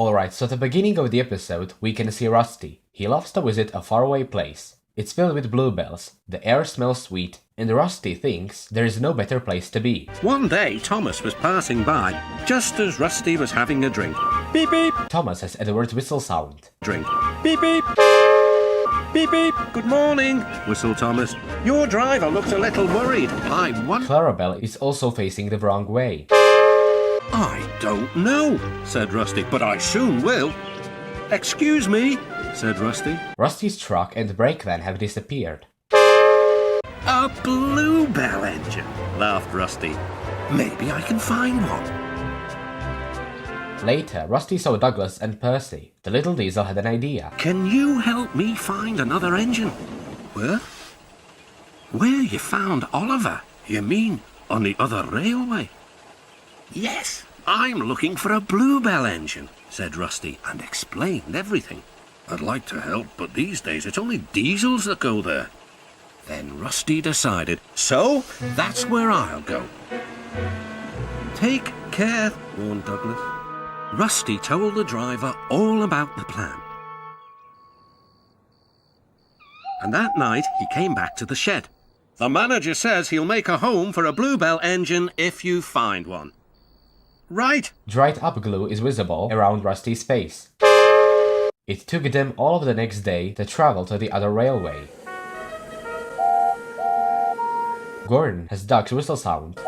Alright, so at the beginning of the episode, we can see Rusty. He loves to visit a faraway place. It's filled with bluebells, the air smells sweet, and Rusty thinks there is no better place to be. One day, Thomas was passing by, just as Rusty was having a drink. Beep beep! Thomas has Edward's whistle sound. Drink. Beep beep! Beep beep! Good morning, whistled Thomas. Your driver looks a little worried. I wonder... Clarabelle is also facing the wrong way. I don't know, said Rusty, but I soon will. Excuse me, said Rusty. Rusty's truck and brake van have disappeared. A bluebell engine, laughed Rusty. Maybe I can find one. Later, Rusty saw Douglas and Percy. The little diesel had an idea. Can you help me find another engine? Where? Where you found Oliver? You mean on the other railway? Yes, I'm looking for a bluebell engine, said Rusty, and explained everything. I'd like to help, but these days it's only diesels that go there. Then Rusty decided, so that's where I'll go. Take care, warned Douglas. Rusty told the driver all about the plan. And that night he came back to the shed. The manager says he'll make a home for a bluebell engine if you find one. Right. Dried up glue is visible around Rusty's face. It took them all of the next day to travel to the other railway. Gordon has Doug's whistle sound.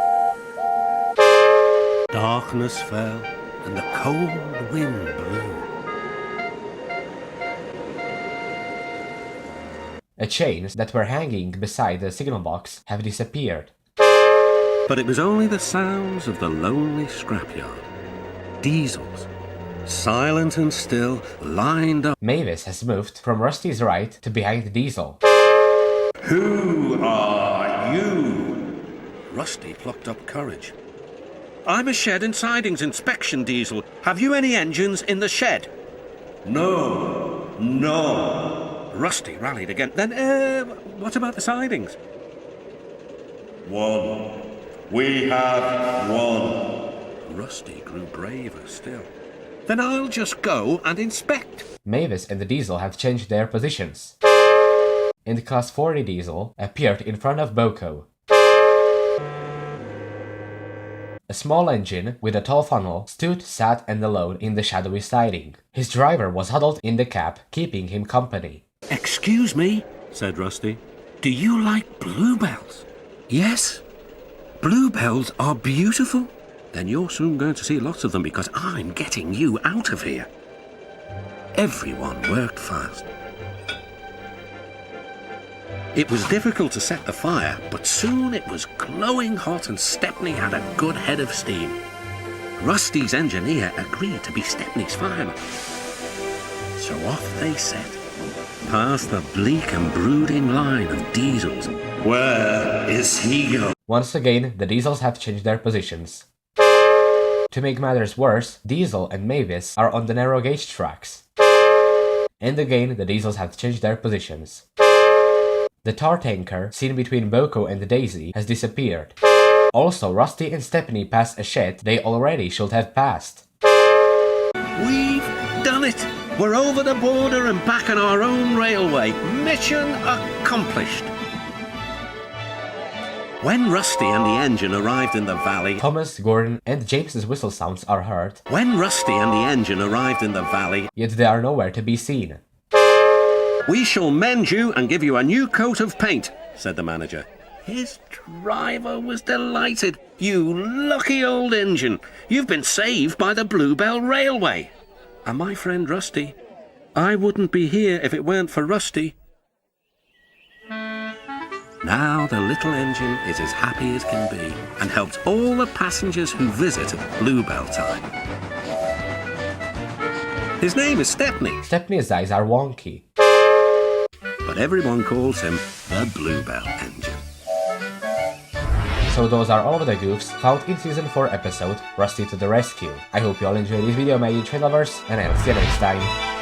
Darkness fell and the cold wind blew. The chains that were hanging beside the signal box have disappeared. But it was only the sounds of the lonely scrapyard. Diesels, silent and still, lined up. Mavis has moved from Rusty's right to behind the diesel. Who are you? Rusty plucked up courage. I'm a shed and sidings inspection diesel. Have you any engines in the shed? No. Rusty rallied again. Then, what about the sidings? One. We have one. Rusty grew braver still. Then I'll just go and inspect. Mavis and the diesel have changed their positions. And Class 40 diesel appeared in front of Boko. A small engine with a tall funnel stood sad and alone in the shadowy siding. His driver was huddled in the cab, keeping him company. Excuse me, said Rusty. Do you like bluebells? Yes. Bluebells are beautiful. Then you're soon going to see lots of them because I'm getting you out of here. Everyone worked fast. It was difficult to set the fire, but soon it was glowing hot and Stepney had a good head of steam. Rusty's engineer agreed to be Stepney's fireman. So off they set, past the bleak and brooding line of diesels. Where is he going? Once again, the diesels have changed their positions. To make matters worse, Diesel and Mavis are on the narrow gauge tracks. And again, the diesels have changed their positions. The tar tanker, seen between Boko and Daisy, has disappeared. Also, Rusty and Stepney pass a shed they already should have passed. We've done it! We're over the border and back on our own railway. Mission accomplished! When Rusty and the engine arrived in the valley... Thomas, Gordon, and James's whistle sounds are heard. When Rusty and the engine arrived in the valley... Yet they are nowhere to be seen. We shall mend you and give you a new coat of paint, said the manager. His driver was delighted. You lucky old engine. You've been saved by the Bluebell Railway. And my friend Rusty, I wouldn't be here if it weren't for Rusty. Now the little engine is as happy as can be and helps all the passengers who visit at Bluebell time. His name is Stepney. Stepney's eyes are wonky. But everyone calls him the Bluebell Engine. So those are all of the goofs found in Season 4 episode Rusty to the Rescue. I hope you all enjoyed this video, my train lovers, and I'll see you next time.